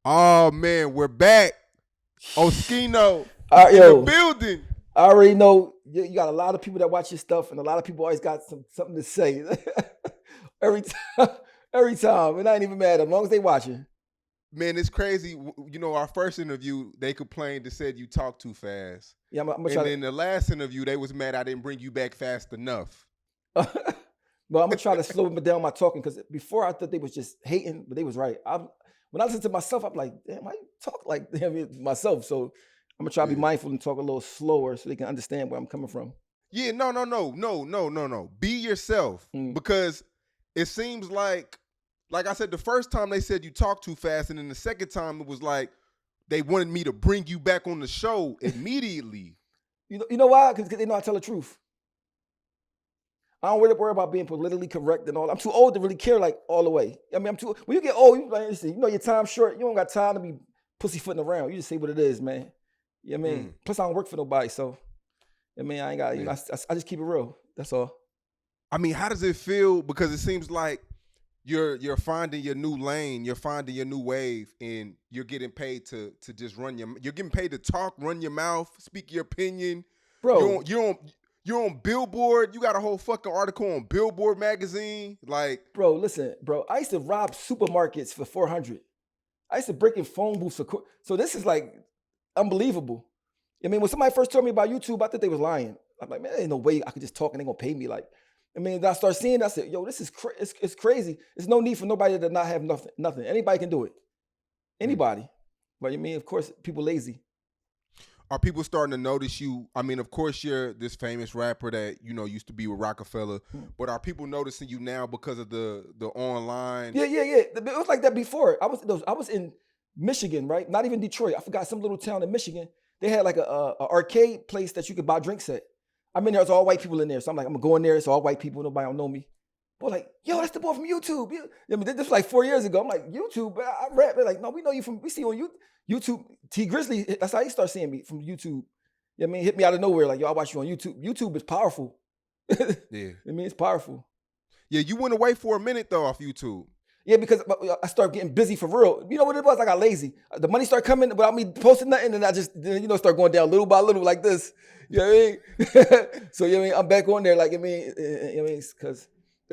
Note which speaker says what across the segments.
Speaker 1: Oh man, we're back. Oschino
Speaker 2: All right,
Speaker 1: in the
Speaker 2: yo,
Speaker 1: building.
Speaker 2: I already know you got a lot of people that watch your stuff, and a lot of people always got something to say. every time, every time, and I ain't even mad as long as they watching.
Speaker 1: Man, it's crazy. You know, our first interview, they complained. They said you talk too fast.
Speaker 2: Yeah, I'm gonna
Speaker 1: And
Speaker 2: try
Speaker 1: then the last interview, they was mad I didn't bring you back fast enough.
Speaker 2: to. But I'm gonna try to slow down my talking because before I thought they was just hating, but they was right. When I listen to myself, I'm like, damn, I talk like myself. So I'm gonna try to be mindful and talk a little slower so they can understand where I'm coming from.
Speaker 1: Yeah, no. Be yourself. Because it seems like I said, the first time they said you talk too fast, and then the second time it was like they wanted me to bring you back on the show immediately.
Speaker 2: You know why? Because they know I tell the truth. I don't really worry about being politically correct and all. I'm too old to really care like all the way. I mean, I'm too. When you get old, you know your time's short. You don't got time to be pussyfooting around. You just say what it is, man. You know what I mean? Plus, I don't work for nobody, so I mean, I ain't got. You know, I just keep it real. That's all.
Speaker 1: I mean, how does it feel? Because it seems like you're finding your new lane, you're finding your new wave, and you're getting paid to just you're getting paid to talk, run your mouth, speak your opinion.
Speaker 2: Bro,
Speaker 1: you're on Billboard. You got a whole fucking article on Billboard magazine. Like,
Speaker 2: bro, listen, bro. I used to rob supermarkets for $400. I used to break in phone booths for. So this is like unbelievable. I mean, when somebody first told me about YouTube, I thought they was lying. I'm like, man, there ain't no way I could just talk and they gonna pay me. Like, I mean, I start seeing, I said, yo, this is it's crazy. There's no need for nobody to not have nothing. Anybody can do it. Anybody. But I mean, of course, people lazy.
Speaker 1: Are people starting to notice you? I mean, of course, you're this famous rapper that, you know, used to be with Rockefeller, but are people noticing you now because of the online?
Speaker 2: Yeah. It was like that before. I was in Michigan, right? Not even Detroit. I forgot some little town in Michigan. They had like a arcade place that you could buy drinks at. I'm in there, it's all white people in there. So I'm like, I'm gonna go in there, it's all white people, nobody don't know me. But like, yo, that's the boy from YouTube. I mean, this was like 4 years ago. I'm like, YouTube, I rap. They're like, no, we know you from, we see you on YouTube. T Grizzly, that's how he started seeing me, from YouTube. You know what I mean? Hit me out of nowhere, like, yo, I watch you on YouTube. YouTube is powerful.
Speaker 1: Yeah.
Speaker 2: I mean, it's powerful.
Speaker 1: Yeah, you went away for a minute though off YouTube.
Speaker 2: Yeah, because I started getting busy for real. You know what it was? I got lazy. The money started coming without me posting nothing, and I just, start going down little by little like this. You know what I mean? So, you know what I mean? I'm back on there, like, I mean, because,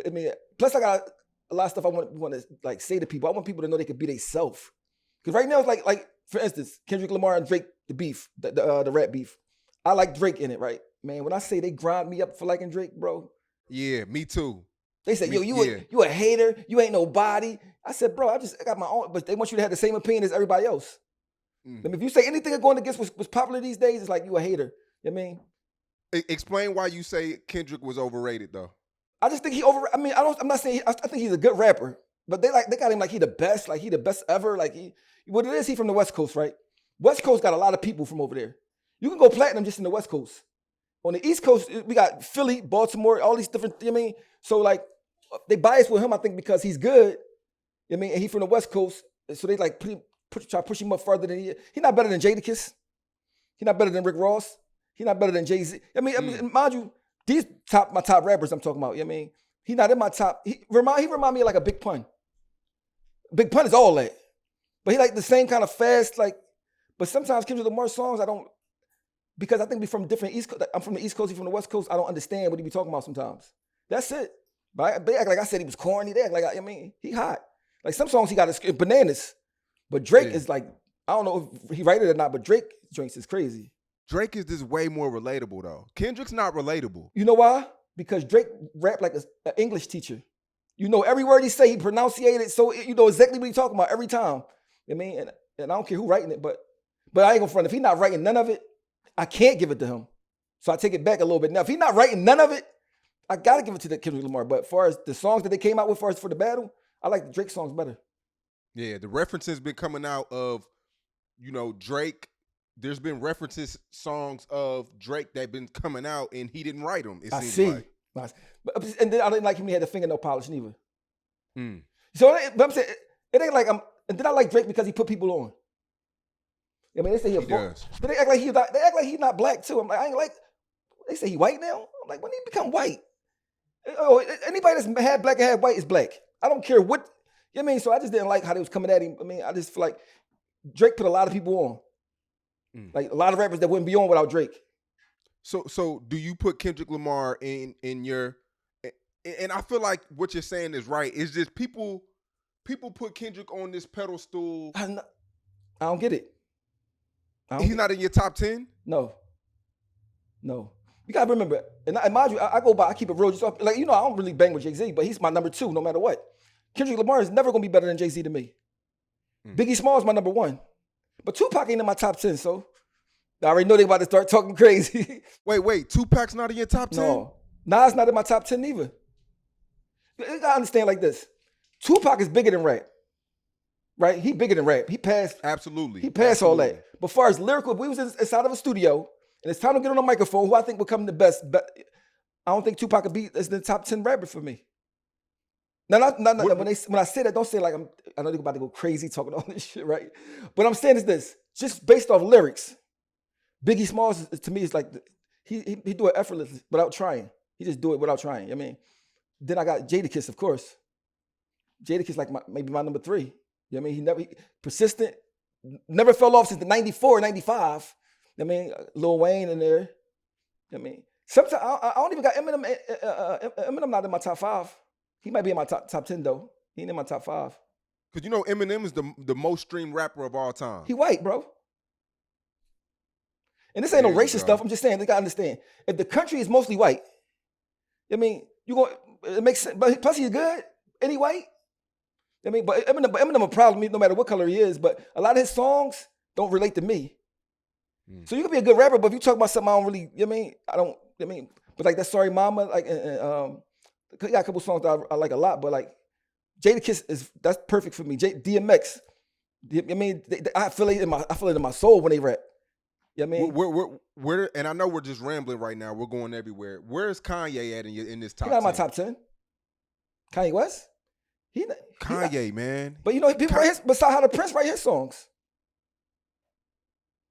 Speaker 2: I mean, plus I got a lot of stuff I want to, like, say to people. I want people to know they could be themselves. Because right now, it's like, for instance, Kendrick Lamar and Drake, the beef, the rap beef. I like Drake in it, right? Man, when I say they grind me up for liking Drake, bro.
Speaker 1: Yeah, me too.
Speaker 2: They said, yo, you a hater. You ain't nobody. I said, bro, I got my own. But they want you to have the same opinion as everybody else. I mean, if you say anything going against what's popular these days, it's like you a hater. You know what I mean?
Speaker 1: Explain why you say Kendrick was overrated, though.
Speaker 2: I just think I'm not saying, I think he's a good rapper. But they got him like he the best ever. Like what it is, he from the West Coast, right? West Coast got a lot of people from over there. You can go platinum just in the West Coast. On the East Coast, we got Philly, Baltimore, all these different, you know what I mean? So like, they biased with him, I think, because he's good. You know what I mean? And he from the West Coast. So they like try to push him up further than he. He's not better than Jadakiss. He's not better than Rick Ross. He's not better than Jay-Z. I mean, mind you, these my top rappers I'm talking about, you know what I mean? He's not in my top. He remind me of like a Big Pun. Big Pun is all that. But he like the same kind of fast, like, but sometimes Kendrick Lamar songs, I don't, because I think we from different East Coast. I'm from the East Coast, he's from the West Coast. I don't understand what he be talking about sometimes. That's it. But they act like I said he was corny. They act like, I mean, he hot. Like some songs he got bananas. But Drake is like, I don't know if he write it or not, but Drake drinks is crazy.
Speaker 1: Drake is just way more relatable though. Kendrick's not relatable.
Speaker 2: You know why? Because Drake rap like an English teacher. You know every word he say, he pronunciated, so you know exactly what he's talking about every time. I mean, and I don't care who writing it, but I ain't gonna front. If he's not writing none of it, I can't give it to him. So I take it back a little bit. Now, if he's not writing none of it, I gotta give it to Kendrick Lamar. But as far as the songs that they came out with for the battle, I like the Drake songs better.
Speaker 1: Yeah, the references been coming out of, you know, Drake. There's been references, songs of Drake that been coming out, and he didn't write them. It seems like.
Speaker 2: And then I didn't like him. He had the fingernail polish neither. So, but I'm saying it ain't like I'm. And then I like Drake because he put people on. I mean, they say he does. But they act like he's not black too. I'm like, I ain't like. They say he white now. I'm like, when did he become white? Oh, anybody that's half black and half white is black. I don't care what. You know what I mean? So I just didn't like how they was coming at him. I mean, I just feel like Drake put a lot of people on. Like a lot of rappers that wouldn't be on without Drake.
Speaker 1: So do you put Kendrick Lamar in your? And I feel like what you're saying is right. It's just people put Kendrick on this pedestal.
Speaker 2: I don't get it.
Speaker 1: He's not in your top 10?
Speaker 2: No. You gotta remember, and mind you, I keep it real. Just like, I don't really bang with Jay-Z, but he's my number 2 no matter what. Kendrick Lamar is never gonna be better than Jay-Z to me. Biggie Small is my number 1. But Tupac ain't in my top 10, so I already know they about to start talking crazy.
Speaker 1: Wait, Tupac's not in your top 10?
Speaker 2: No. Nas not in my top 10 either. You gotta understand like this. Tupac is bigger than rap. Right? He bigger than rap. He passed.
Speaker 1: Absolutely.
Speaker 2: He passed all that. But far as lyrical, if we was inside of a studio and it's time to get on a microphone, who I think would come the best, but I don't think Tupac could be is the top 10 rapper for me. Now, when I say that, don't say like I know they're about to go crazy talking all this shit, right? But I'm saying is this, just based off lyrics, Biggie Smalls to me is like he do it effortlessly without trying. He just do it without trying. I mean, then I got Jadakiss, of course. Jadakiss like maybe my number 3. You know what I mean? He persistent, never fell off since the 94, 95. I mean, Lil Wayne in there. You know what I mean? Sometimes I don't even got Eminem. Eminem not in my top 5. He might be in my top 10 though. He ain't in my top 5.
Speaker 1: Because Eminem is the most streamed rapper of all time.
Speaker 2: He white, bro. And this ain't no racist stuff. I'm just saying, they gotta understand. If the country is mostly white, I mean, it makes sense. But plus he's good. And he white. I mean, but Eminem a problem no matter what color he is. But a lot of his songs don't relate to me. So you can be a good rapper, but if you talk about something I don't really, you know what I mean? But like that Sorry Mama, like, he got a couple songs that I like a lot, but like Jadakiss that's perfect for me. DMX, I mean, I feel it in my soul when they rap. You know what I mean?
Speaker 1: We're and I know we're just rambling right now. We're going everywhere. Where is Kanye at in this top 10?
Speaker 2: He not in my top 10. Kanye West?
Speaker 1: Kanye, man.
Speaker 2: But people write besides how the Prince write his songs.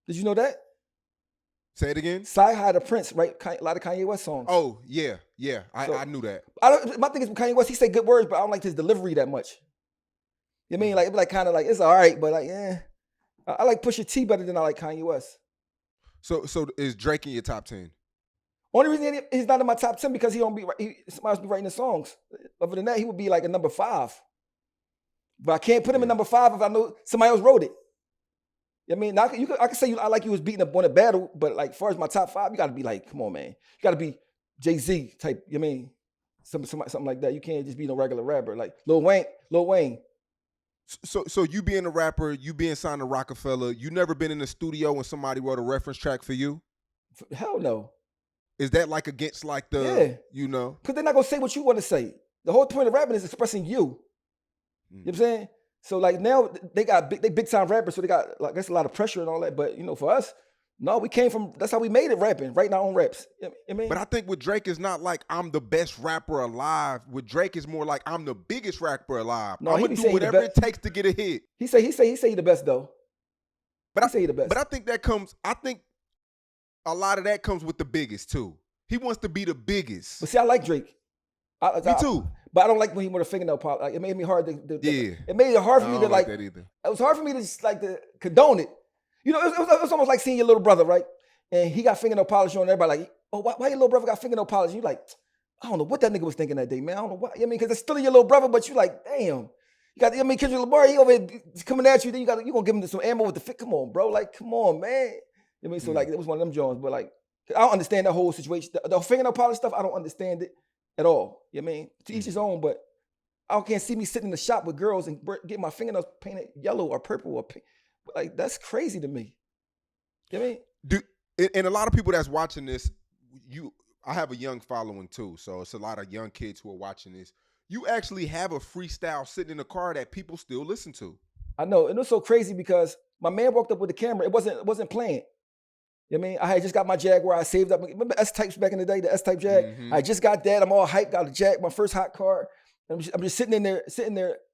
Speaker 2: Did you know that?
Speaker 1: Say it again.
Speaker 2: Sci-Hi the Prince write a lot of Kanye West songs.
Speaker 1: Oh yeah. I knew that.
Speaker 2: My thing is with Kanye West, he say good words, but I don't like his delivery that much. You know what I mean? Like, it be like kind of like it's all right, but like I like Pusha T better than I like Kanye West.
Speaker 1: So is Drake in your top 10?
Speaker 2: Only reason he's not in my top 10 because somebody else be writing the songs. Other than that, he would be like a number 5. But I can't put him in number 5 if I know somebody else wrote it. I mean, I can say I like you was beating up on a battle, but like, as far as my top 5, you got to be like, come on, man. You got to be Jay-Z type. You know what I mean? Something like that. You can't just be no regular rapper like Lil Wayne.
Speaker 1: So you being a rapper, you being signed to Rockefeller, you never been in the studio when somebody wrote a reference track for you?
Speaker 2: Hell no.
Speaker 1: Is that like against like the,
Speaker 2: Because they're not going to say what you want to say. The whole point of rapping is expressing you. You know what I'm saying? So like now they big time rappers, so they got like that's a lot of pressure and all that. But for us, no, we came from that's how we made it rapping, writing our own raps. You know what I mean?
Speaker 1: But I think with Drake is not like I'm the best rapper alive. With Drake is more like I'm the biggest rapper alive.
Speaker 2: No,
Speaker 1: I'm gonna do whatever it takes to get a hit.
Speaker 2: He say he the best though.
Speaker 1: But I say he the best. But I think a lot of that comes with the biggest too. He wants to be the biggest.
Speaker 2: But see, I like Drake.
Speaker 1: Me too.
Speaker 2: But I don't like when he wore a fingernail polish. Like, it made me hard to
Speaker 1: It
Speaker 2: made it hard for me to like
Speaker 1: that either.
Speaker 2: It was hard for me to just like to condone it. It was almost like seeing your little brother, right? And he got fingernail polish on. Everybody like, oh, why your little brother got fingernail polish? You like, I don't know what that nigga was thinking that day, man. I don't know what. Because it's still your little brother, but you like, damn. You got, Kendrick Lamar, he over here coming at you. Then you gonna give him some ammo with the fit. Come on, bro. Like, come on, man. So like, it was one of them Jones. But like, I don't understand that whole situation. The fingernail polish stuff, I don't understand it at all. To each his own. But I can't see me sitting in the shop with girls and get my fingernails painted yellow or purple or pink. Like, that's crazy to me. You know what I mean?
Speaker 1: And a lot of people that's watching this, I have a young following too, so it's a lot of young kids who are watching this. You actually have a freestyle sitting in the car that people still listen to.
Speaker 2: I know, and it was so crazy because my man walked up with the camera. It wasn't playing. You know what I mean? I had just got my Jaguar. I saved up. Remember S-Types back in the day, the S-Type Jag? Mm-hmm. I just got that. I'm all hyped. Got a Jag, my first hot car. I'm just sitting there,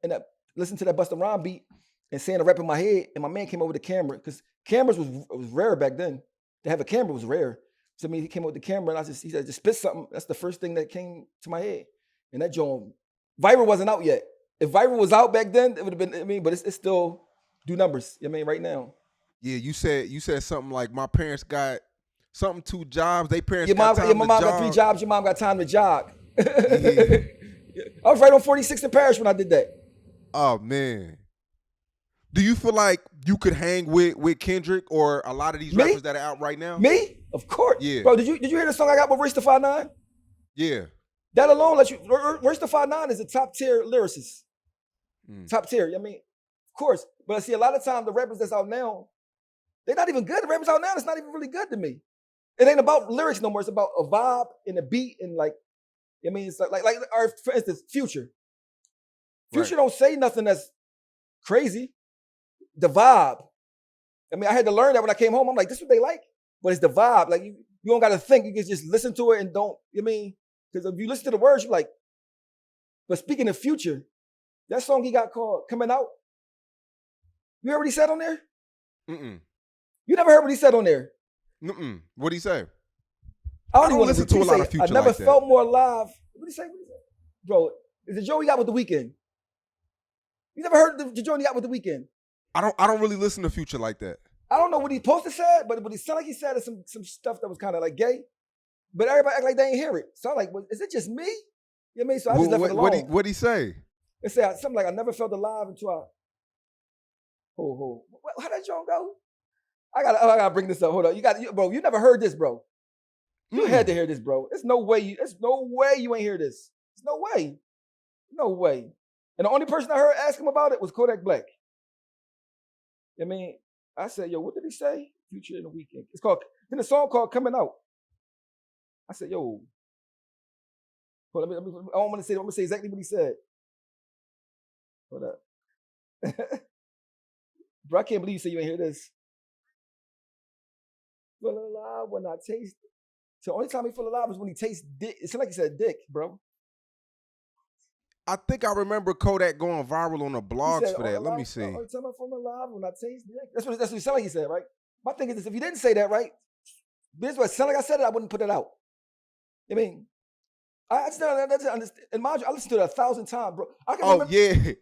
Speaker 2: and listening to that Busta Rhymes beat and saying a rap in my head. And my man came over the camera because cameras was rare back then. To have a camera was rare. So I mean, he came up with the camera, and he said, just spit something. That's the first thing that came to my head. And that joint, Viral wasn't out yet. If Viral was out back then, it would have been. I mean, but it's still do numbers. I mean, right now.
Speaker 1: Yeah, you said something like my parents got something 2 jobs. They parents
Speaker 2: My
Speaker 1: got
Speaker 2: mom got 3 jobs. Your mom got time to jog.
Speaker 1: Yeah.
Speaker 2: I was right on 46th in Parish when I did that.
Speaker 1: Oh man. Do you feel like you could hang with Kendrick or a lot of these rappers that are out right now?
Speaker 2: Me? Of course.
Speaker 1: Yeah.
Speaker 2: Bro, did you hear the song I got with Royce the 5'9"?
Speaker 1: Yeah.
Speaker 2: That alone lets you. Royce the 5'9" is a top tier lyricist. Top tier. I mean, of course. But I see a lot of times the rappers that's out now, they're not even good. The rappers out now, it's not even really good to me. It ain't about lyrics no more. It's about a vibe and a beat and like, I mean, it's like or for instance, Future. Future don't say nothing that's crazy. The vibe. I mean, I had to learn that when I came home. I'm like, this is what they like. But it's the vibe. Like, you don't got to think. You can just listen to it and don't, I mean, because if you listen to the words, you're like, but speaking of Future, that song he got called Coming Out, you heard what he said on there?
Speaker 1: Mm-mm.
Speaker 2: You never heard what he said on there?
Speaker 1: Mm-mm. What'd he say?
Speaker 2: I don't listen to a lot of Future. I never
Speaker 1: like
Speaker 2: felt more alive. What'd he say? Bro, it's the joint he got with The Weeknd. You never heard the joint he got with The Weeknd? I
Speaker 1: don't really listen to Future like that.
Speaker 2: I don't know what he supposed to say, but what he sounded like he said is some stuff that was kind of like gay. But everybody act like they ain't hear it. So I'm like, well, is it just me? You know what I mean? So I just left it alone.
Speaker 1: What'd he say?
Speaker 2: It said something like, I never felt alive until I... How that joint go? I gotta bring this up. Hold on. Bro, you never heard this, bro. You had to hear this, bro. There's no way you ain't hear this. There's no way. No way. And the only person I heard ask him about it was Kodak Black. I mean, I said, yo, what did he say? Future in the Weekend. It's called, then the song called Coming Out. I said, yo, hold on, I don't want to say, I'm going to say exactly what he said. Hold up. Bro, I can't believe you say you ain't hear this. Feel alive when I taste. So the only time he feel alive is when he tastes dick. It's like he said dick, bro.
Speaker 1: I think I remember Kodak going viral on the blogs for that. Let me see.
Speaker 2: Only time I feel alive when I taste dick. That's what it sounded like he said, right? My thing is this, if he didn't say that, right? This is what it sounded like I said it, I wouldn't put it out. I mean, I just don't understand. And mind you, I listened to it 1,000 times, bro.
Speaker 1: Yeah.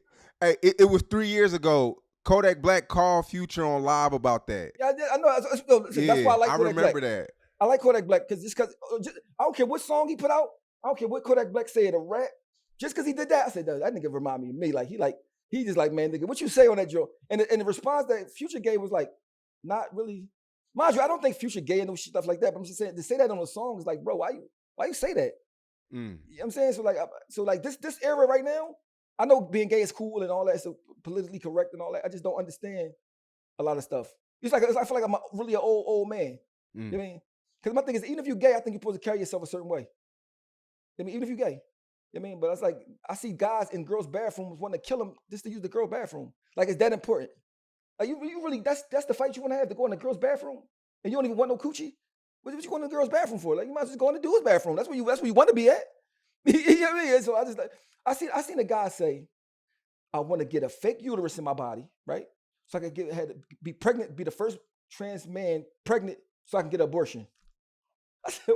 Speaker 1: Hey, it was 3 years ago. Kodak Black called Future on live about that.
Speaker 2: Yeah, I know. Listen, that's why I like Kodak Black. I remember
Speaker 1: that.
Speaker 2: I like Kodak Black because I don't care what song he put out. I don't care what Kodak Black said, a rap. Just because he did that, I said, that nigga remind me of me. Like, he just like, man, nigga, what you say on that joke? And the response that Future gave was like, not really. Mind you, I don't think Future gay and no stuff like that, but I'm just saying, to say that on a song is like, bro, why you say that? You know what I'm saying? So like this era right now, I know being gay is cool and all that, so politically correct and all that. I just don't understand a lot of stuff. It's like I feel like I'm really an old man. You know what I mean? Because my thing is, even if you're gay, I think you're supposed to carry yourself a certain way. I mean, even if you're gay. I mean, but it's like, I see guys in girls' bathrooms wanting to kill them just to use the girl bathroom. Like, it's that important. Like, you really, that's the fight you want to have, to go in the girl's bathroom? And you don't even want no coochie? What you going to the girl's bathroom for? Like, you might as well go in the dude's bathroom. That's where you want to be at. You know what I mean? So I seen a guy say, I want to get a fake uterus in my body, right? So I could be pregnant, be the first trans man pregnant so I can get an abortion. I said,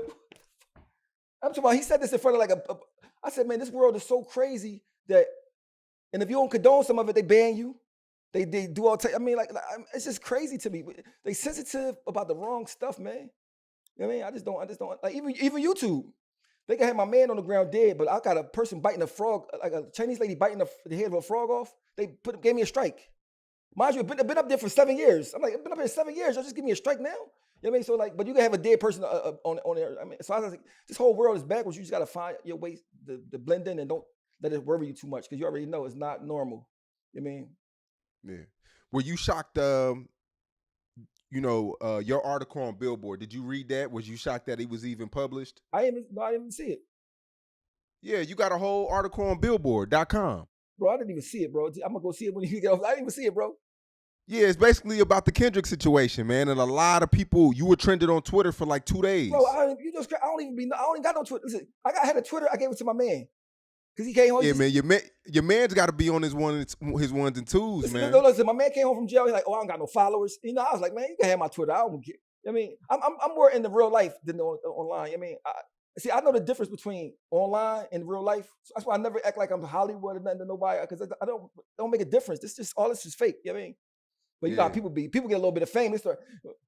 Speaker 2: I'm talking about, he said this in front of I said, man, this world is so crazy that, and if you don't condone some of it, they ban you. They do all, I mean, it's just crazy to me. They sensitive about the wrong stuff, man. You know what I mean? I just don't, like even YouTube. They can have my man on the ground dead, but I got a person biting a frog, like a Chinese lady biting the head of a frog off. They gave me a strike. Mind you, I've been up there for 7 years. I'm like, I've been up there 7 years. Y'all just give me a strike now? You know what I mean? So like, but you can have a dead person on there. I mean, so I was like, this whole world is backwards. You just got to find your way to blend in and don't let it worry you too much because you already know it's not normal. You know what I mean?
Speaker 1: Yeah. Were you shocked, your article on Billboard? Did you read that? Was you shocked that it was even published?
Speaker 2: I didn't even see it.
Speaker 1: Yeah, you got a whole article on Billboard.com.
Speaker 2: Bro, I didn't even see it, bro. I'm going to go see it when you get off. I didn't even see it, bro.
Speaker 1: Yeah, it's basically about the Kendrick situation, man. And a lot of people, you were trended on Twitter for like 2 days.
Speaker 2: Bro, I don't even got no Twitter. Listen, I had a Twitter. I gave it to my man. Because he came home.
Speaker 1: Yeah, man, your man's got to be on his ones and twos, man.
Speaker 2: Listen, my man came home from jail. He's like, oh, I don't got no followers. You know, I was like, man, you can have my Twitter. I don't care. I mean, I'm more in the real life than online. I mean, I know the difference between online and real life. So that's why I never act like I'm Hollywood or nothing to nobody, because I don't make a difference. This is fake. You know what I mean? But you got people get a little bit of fame.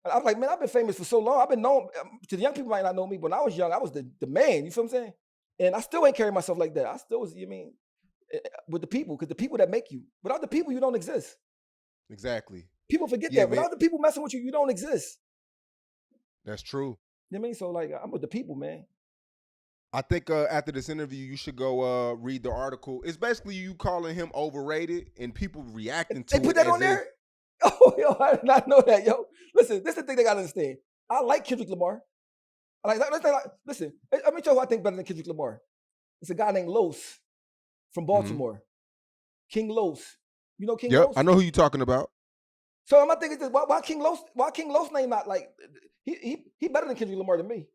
Speaker 2: I'm like, man, I've been famous for so long. I've been known to the young people might not know me. But when I was young, I was the man. You feel what I'm saying? And I still ain't carry myself like that. I still was. You mean with the people, because the people that make you. Without the people, you don't exist.
Speaker 1: Exactly.
Speaker 2: People forget that. Without the people messing with you, you don't exist.
Speaker 1: That's true.
Speaker 2: You know what I mean? So like, I'm with the people, man.
Speaker 1: I think after this interview, you should go read the article. It's basically you calling him overrated and people reacting to it.
Speaker 2: They put that on there? Oh, yo, I did not know that, yo. Listen, this is the thing they got to understand. I like Kendrick Lamar. Listen, let me tell you who I think better than Kendrick Lamar. It's a guy named Los from Baltimore. Mm-hmm. King Los. You know King Los?
Speaker 1: I know who you're talking about.
Speaker 2: So my thing is this, why King Los name not like, he better than Kendrick Lamar to me.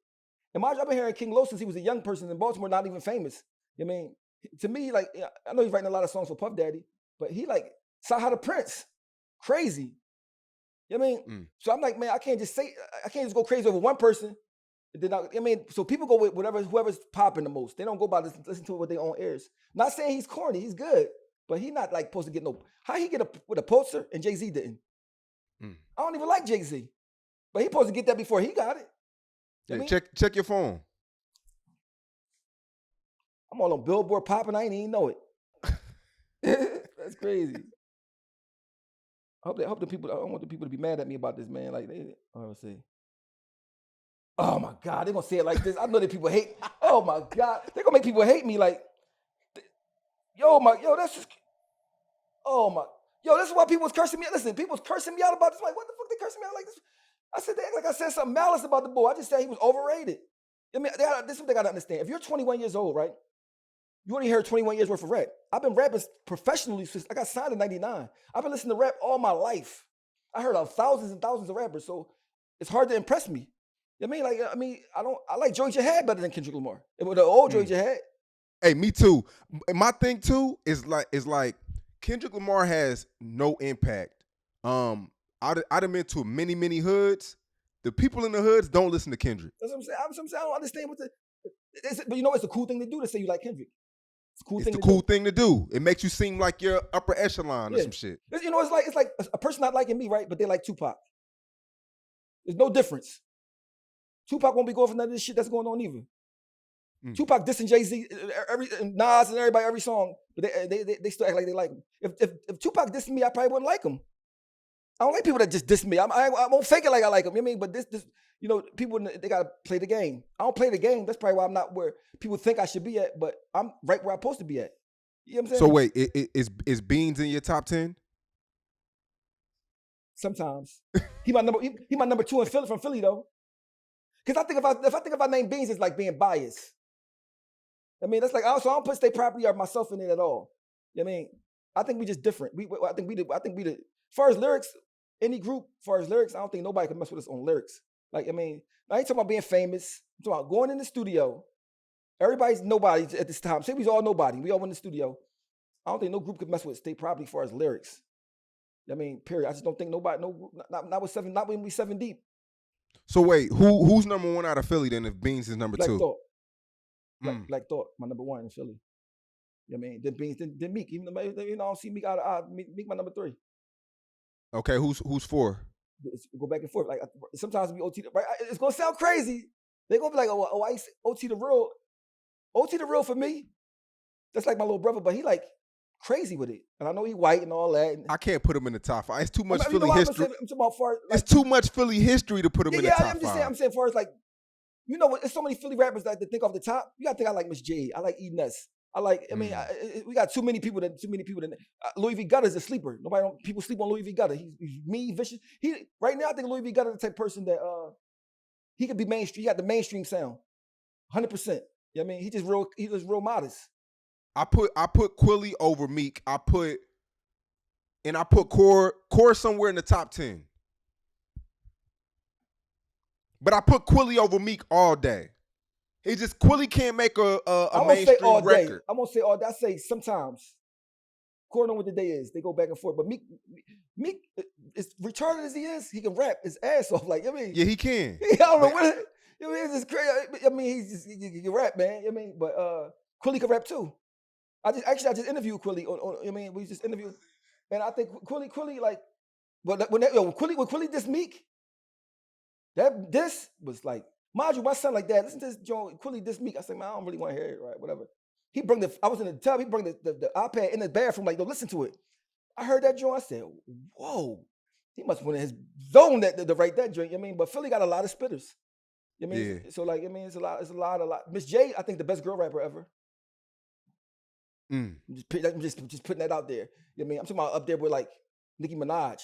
Speaker 2: And I've been hearing King Los since he was a young person in Baltimore, not even famous. You know what I mean? To me, like, I know he's writing a lot of songs for Puff Daddy, but he like Saha the Prince. Crazy. You know what I mean? So I'm like, man, I can't just go crazy over one person. So people go with whoever's popping the most. They don't go by listen to it with their own ears. Not saying he's corny, he's good, but he's not like supposed to get no. How he get with a Pulitzer and Jay-Z didn't? I don't even like Jay-Z, but he supposed to get that before he got it.
Speaker 1: Yeah, check your phone.
Speaker 2: I'm all on Billboard popping. I ain't even know it. That's crazy. I hope the people. I don't want the people to be mad at me about this, man. Like let's see. Oh my God, they're gonna say it like this. I know that people hate. Oh my God, they're gonna make people hate me. Like, that's just. Oh my, this is why people was cursing me. Listen, people was cursing me out about this. Like, what the fuck they cursing me out like this? I said, I said something malice about the boy. I just said he was overrated. I mean, this is what they gotta understand. If you're 21 years old, right? You only heard 21 years worth of rap. I've been rapping professionally since I got signed in 99. I've been listening to rap all my life. I heard of thousands and thousands of rappers, so it's hard to impress me. You know what I mean? I like Joey Jihad better than Kendrick Lamar. With the old Joey Jihad.
Speaker 1: Hey, me too. My thing too is like Kendrick Lamar has no impact. I'd have been to many hoods. The people in the hoods don't listen to Kendrick.
Speaker 2: That's what I'm saying. I don't understand but you know, it's a cool thing to do to say you like Kendrick.
Speaker 1: It's the cool thing to do. It makes you seem like you're upper echelon or some shit.
Speaker 2: You know, it's like a person not liking me, right? But they like Tupac. There's no difference. Tupac won't be going for none of this shit that's going on either. Tupac dissing Jay-Z, Nas and everybody, every song, but they still act like they like him. If Tupac dissed me, I probably wouldn't like him. I don't like people that just diss me. I won't fake it like I like him. You know what I mean? But this, you know, people, they got to play the game. I don't play the game. That's probably why I'm not where people think I should be at, but I'm right where I'm supposed to be at. You know what I'm saying?
Speaker 1: So wait, is Beans in your top 10?
Speaker 2: Sometimes. He my number 2 in Philly, from Philly though. Because I think if I name Beans, it's like being biased. I mean, that's like, also I don't put state property or myself in it at all. You know what I mean? I think we just different. I think we the as far as lyrics, any group, as far as lyrics, I don't think nobody can mess with us on lyrics. Like, I mean, I ain't talking about being famous. I'm talking about going in the studio. Everybody's nobody at this time. Say we all nobody. We all in the studio. I don't think no group could mess with state property as far as lyrics. I mean, period. I just don't think nobody, not with seven, not when we 7 deep.
Speaker 1: So wait, who's number 1 out of Philly then if Beans is number 2?
Speaker 2: Thought. Black Thought, my number 1 in Philly. You know what I mean? Then Beans, then Meek. Even though, you know, I don't see Meek out of Meek my number 3.
Speaker 1: Okay, who's 4?
Speaker 2: Go back and forth. Like sometimes we OT, right? It's gonna sound crazy. They're gonna be like, oh, I OT the real. OT the real for me. That's like my little brother, but he like crazy with it. And I know he white and all that.
Speaker 1: I can't put him in the top 5. It's too much Philly history.
Speaker 2: I'm talking about far. Like,
Speaker 1: it's too much Philly history to put him in the top 5.
Speaker 2: I'm saying far as like, you know, there's so many Philly rappers that think off the top. You gotta think I like Miss J. I like E. Ness. We got too many people that Louis V. Gutter's a sleeper. People sleep on Louis V. Gutter. He's mean, vicious. Right now I think Louis V. Gutter the type of person that he could be mainstream. He got the mainstream sound, 100%. You know what I mean? He just real modest.
Speaker 1: I put Quilly over Meek. I put Core somewhere in the top 10. But I put Quilly over Meek all day. It's just Quilly can't make a mainstream record.
Speaker 2: I won't say all day. I say sometimes. According on what the day is, they go back and forth. But Meek, as retarded as he is, he can rap his ass off. Like, I mean,
Speaker 1: yeah, he can.
Speaker 2: I don't know what. I mean, it's just crazy. I mean, he can rap, man. I mean, but Quilly can rap too. I just interviewed Quilly on I mean, we just interviewed, and I think Quilly like, when Quilly dissed Meek, this was like, mind you, my son like that. Listen to this, Joe. Quilly dissed Meek. I said, man, I don't really want to hear it, right? Whatever. I was in the tub. He brought the iPad in the bathroom, like, yo, listen to it. I heard that joint. I said, whoa. He must have went in his zone to write that joint. I mean, but Philly got a lot of spitters. I mean, so like, I mean, it's a lot. Miss J, I think the best girl rapper ever. I'm just putting that out there. I mean, I'm talking about up there with like Nicki Minaj.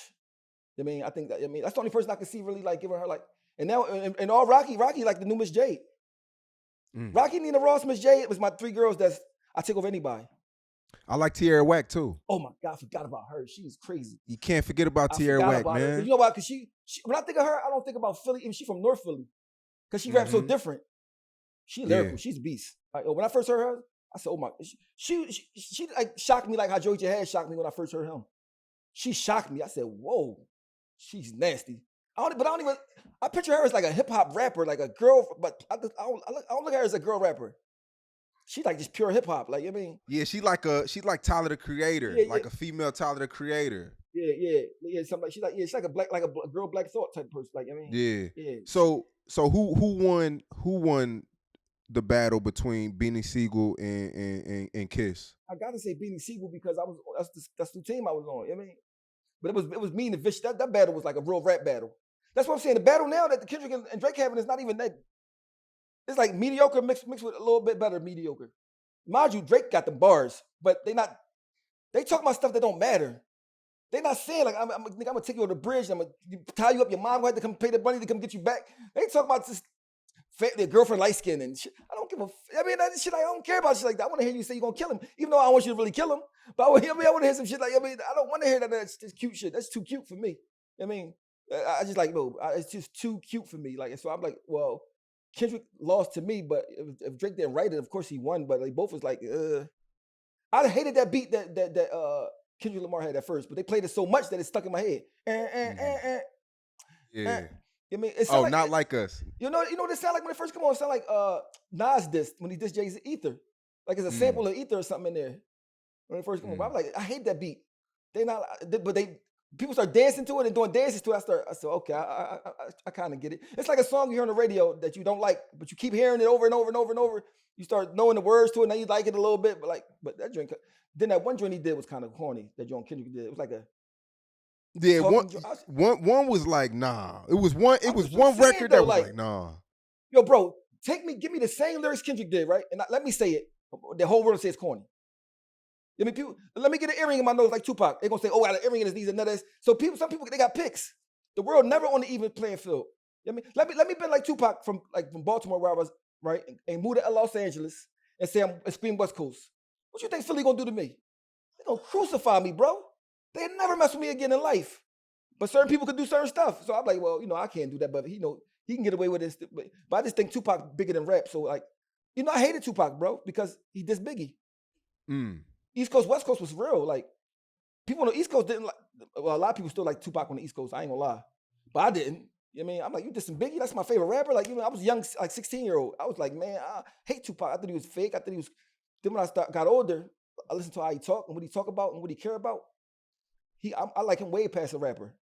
Speaker 2: I mean, I think that, I mean, that's the only person I can see really like giving her like, and now, and all Rocky like the new Miss J. Rocky, Nina Ross, Miss J, it was my three girls I take over anybody.
Speaker 1: I like Tierra Whack too.
Speaker 2: Oh my God, I forgot about her. She was crazy.
Speaker 1: You can't forget about Tierra Whack, man.
Speaker 2: Her. You know why? Because she, when I think of her, I don't think about Philly. Even she's from North Philly. Because she raps so different. She lyrical. She's a beast. Like, when I first heard her, I said, oh my, she like shocked me like how Joey J had shocked me when I first heard him. She shocked me. I said, whoa, she's nasty. I picture her as like a hip hop rapper, like a girl, but I don't look at her as a girl rapper. She like just pure hip hop, like, I mean. Yeah,
Speaker 1: she like Tyler the Creator, like a female Tyler the Creator.
Speaker 2: Yeah. Something like she's like a girl Black Thought type person, like, I mean.
Speaker 1: Yeah. So who won the battle between Beanie Siegel and Kiss?
Speaker 2: I gotta say Beanie Siegel because that's the team I was on. I mean, but it was me and the Vish. That battle was like a real rap battle. That's what I'm saying. The battle now that the Kendrick and Drake having is not even that. It's like mediocre mixed with a little bit better mediocre. Mind you, Drake got the bars, but they talk about stuff that don't matter. They not saying like I'm gonna take you on the bridge. I'm gonna tie you up. Your mom had to come pay the money to come get you back. They talk about this. Their girlfriend light skin and shit. I don't give a. I mean, that shit. I don't care about shit like that. I want to hear you say you're gonna kill him, even though I don't want you to really kill him. But I want to hear some shit like. I mean, I don't want to hear that. That's just cute shit. That's too cute for me. I mean, I just like no. It's just too cute for me. Like, so I'm like, well, Kendrick lost to me, but if Drake didn't write it, of course he won. But they both was like, I hated that beat that Kendrick Lamar had at first, but they played it so much that it stuck in my head.
Speaker 1: Yeah.
Speaker 2: I mean,
Speaker 1: not like us.
Speaker 2: You know what it sound like when it first come on? It sound like Nas dissed when he dissed Jay-Z Ether. Like it's a sample of Ether or something in there. When it first come on. But I'm like, I hate that beat. People start dancing to it and doing dances to it. I said, okay, I kind of get it. It's like a song you hear on the radio that you don't like, but you keep hearing it over and over and over and over. You start knowing the words to it, now you like it a little bit, but that joint. Then that one joint he did was kind of corny. That joint Kendrick did. It was like a
Speaker 1: one was like, nah. It was one record that was like, nah.
Speaker 2: Yo, bro, give me the same lyrics Kendrick did, right? And let me say it. The whole world says corny. I mean, people, let me get an earring in my nose like Tupac. They're gonna say, oh, I got an earring in his knees and none of this. So some people they got picks. The world never on the even playing field. I mean, let me be like Tupac from Baltimore where I was, right? And move to Los Angeles and say I'm scream West Coast. What you think Philly gonna do to me? They gonna crucify me, bro. They never mess with me again in life. But certain people could do certain stuff. So I'm like, well, I can't do that, but he can get away with this. But I just think Tupac bigger than rap. So like, I hated Tupac, bro, because he dissed Biggie. East Coast, West Coast was real. Like, people on the East Coast didn't like, well, a lot of people still like Tupac on the East Coast. I ain't gonna lie. But I didn't. I mean, I'm like, you dissing Biggie? That's my favorite rapper. Like, I was young, like 16-year-old. I was like, man, I hate Tupac. I thought he was fake. Then when I got older, I listened to how he talk and what he talk about and what he care about. I like him way past a rapper.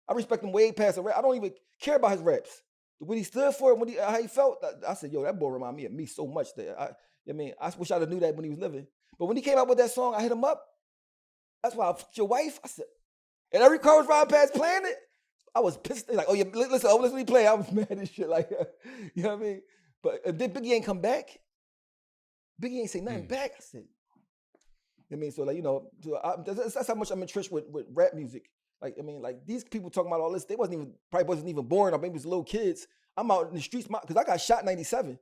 Speaker 2: I respect him way past a rapper. I don't even care about his raps. What he stood for and how he felt, I said, yo, that boy remind me of me so much. That I wish I'd have knew that when he was living. But when he came out with that song, I hit him up. That's why I fucked your wife. I said, and every car was riding past playing it. I was pissed. They're like, oh yeah, listen to me play. I was mad as shit. Like, you know what I mean? But if Biggie ain't come back, Biggie ain't say nothing back. I said, I mean, so like, that's how much I'm entrenched with rap music. Like, I mean, like these people talking about all this, they probably wasn't even born, or maybe it was little kids. I'm out in the streets, because I got shot in 97.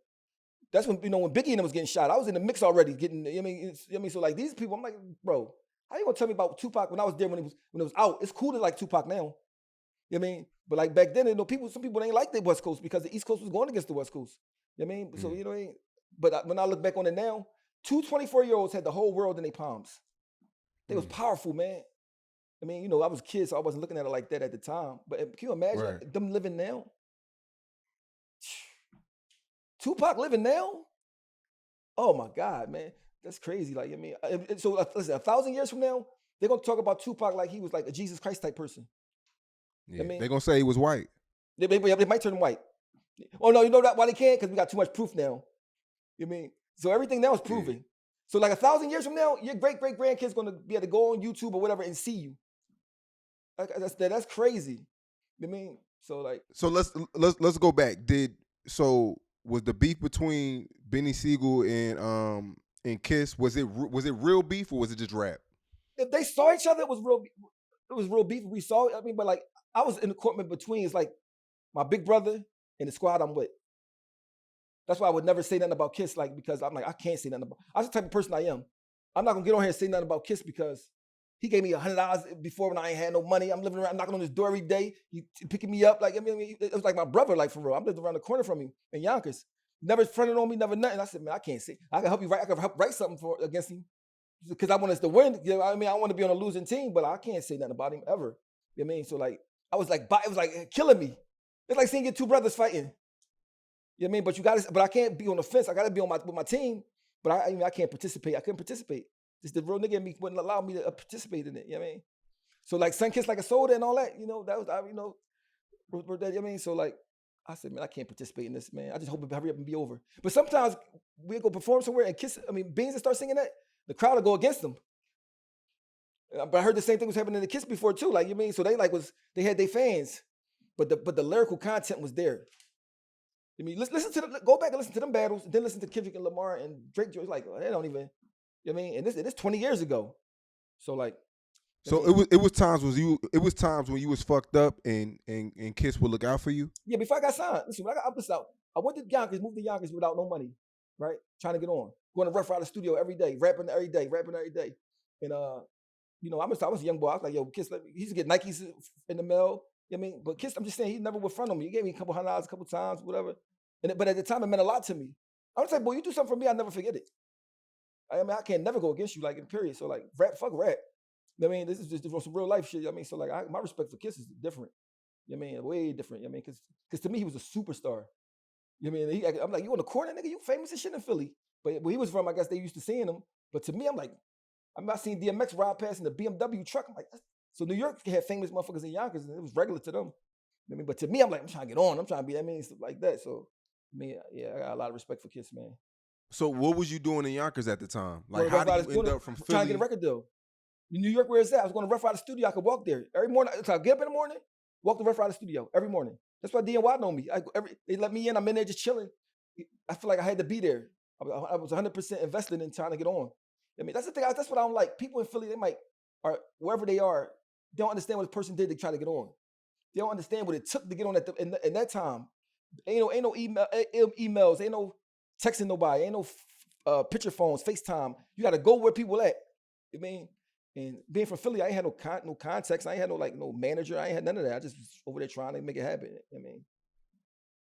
Speaker 2: That's when, when Biggie and them was getting shot. I was in the mix already getting, so like these people, I'm like, bro, how you gonna tell me about Tupac when I was there when it was out? It's cool to like Tupac now. You know what I mean? But like back then, some people ain't like the West Coast because the East Coast was going against the West Coast. You know what I mean? So, what I mean? But when I look back on it now, 2 24-year-olds had the whole world in their palms. They was powerful, man. I mean, you know, I was a kid, so I wasn't looking at it like that at the time. But can you imagine them living now? Tupac living now? Oh my God, man. That's crazy. Like, I mean, so listen, 1,000 years from now, they're gonna talk about Tupac like he was like a Jesus Christ type person.
Speaker 1: Yeah,
Speaker 2: I mean,
Speaker 1: they're gonna say he was white.
Speaker 2: They might turn him white. Oh no, you know that why they can't? Because we got too much proof now. You mean so everything now is proven. Yeah. So like 1,000 years from now, your great grandkids gonna be able to go on YouTube or whatever and see you. That's crazy. You mean so like
Speaker 1: so let's go back. Was the beef between Benny Siegel and Kiss, was it real beef or was it just rap?
Speaker 2: If they saw each other, it was real beef. We saw it. I mean, but like I was in the court in between. It's like my big brother and the squad I'm with. That's why I would never say nothing about Kiss, like, because I'm like, I can't say nothing about. I'm the type of person I am. I'm not gonna get on here and say nothing about Kiss because he gave me $100 before when I ain't had no money. I'm living around knocking on his door every day. He picking me up. Like, I mean, it was like my brother, like for real. I'm living around the corner from him in Yonkers. Never fronted on me, never nothing. I said, man, I can't say. I can help you write. I can help write something against him because I want us to win. You know, I mean, I want to be on a losing team, but I can't say nothing about him ever. You know what I mean? So like, I was like, it was like killing me. It's like seeing your two brothers fighting. You know what I mean? But I can't be on the fence. I got to be with my team. But I can't participate. I couldn't participate. Just the real nigga in me wouldn't allow me to participate in it. You know what I mean? So like Sun Kissed Like a Soda and all that, you know, that was, you know, you know what I mean? So like, I said, man, I can't participate in this, man. I just hope it hurry up and be over. But sometimes we go perform somewhere and Beans and start singing that, the crowd will go against them. But I heard the same thing was happening in the Kiss before too. Like, you know what I mean? So they had their fans, but the lyrical content was there. I mean, go back and listen to them battles, and then listen to Kendrick and Lamar and Drake. Like, oh, they don't even. You know what I mean? And this 20 years ago. So like.
Speaker 1: So it was times when you was fucked up and Kiss would look out for you.
Speaker 2: Yeah, before I got signed. Listen, I went to Yonkers, moved to Yonkers without no money, right? Trying to get on, going to Rough Rider studio every day, rapping every day, and you know, I was a young boy. I was like, yo, Kiss, he used to get Nikes in the mail. You know what I mean? But Kiss, I'm just saying, he never would front on me. He gave me a couple $100 a couple times, whatever. But at the time, it meant a lot to me. I was like, boy, you do something for me, I'll never forget it. I mean, I can't never go against you, like, in period. So, like, fuck rap. You know what I mean? This is just some real life shit. You know what I mean? So, like, my respect for Kiss is different. You know what I mean? Way different. You know what I mean? Because to me, he was a superstar. You know what I mean? I'm like, you on the corner, nigga? You famous as shit in Philly. But where he was from, I guess they used to seeing him. But to me, I'm like, I'm not seeing DMX ride past in the BMW truck. I'm like, so New York had famous motherfuckers in Yonkers, and it was regular to them. You know what I mean? But to me, I'm like, I'm trying to get on. I'm trying to be, I mean, stuff like that. So, I mean, yeah, I got a lot of respect for Kiss, man.
Speaker 1: So what was you doing in Yonkers at the time? Like, how did you end up from Philly?
Speaker 2: Trying to get a record deal. In New York, where it's at, I was going to Rough Rider studio. I could walk there every morning. So I get up in the morning, walk to Rough Rider studio every morning. That's why DNY know me. They let me in. I'm in there just chilling. I feel like I had to be there. I was 100% invested in trying to get on. I mean, that's the thing. That's what I don't like. People in Philly, or wherever they are, they don't understand what this person did to try to get on. They don't understand what it took to get on in that time. Ain't no emails, ain't no texting nobody, ain't no picture phones, FaceTime. You got to go where people at. You know what I mean? And being from Philly, I ain't had no contacts. I ain't had no manager. I ain't had none of that. I just was over there trying to make it happen. You know what I mean?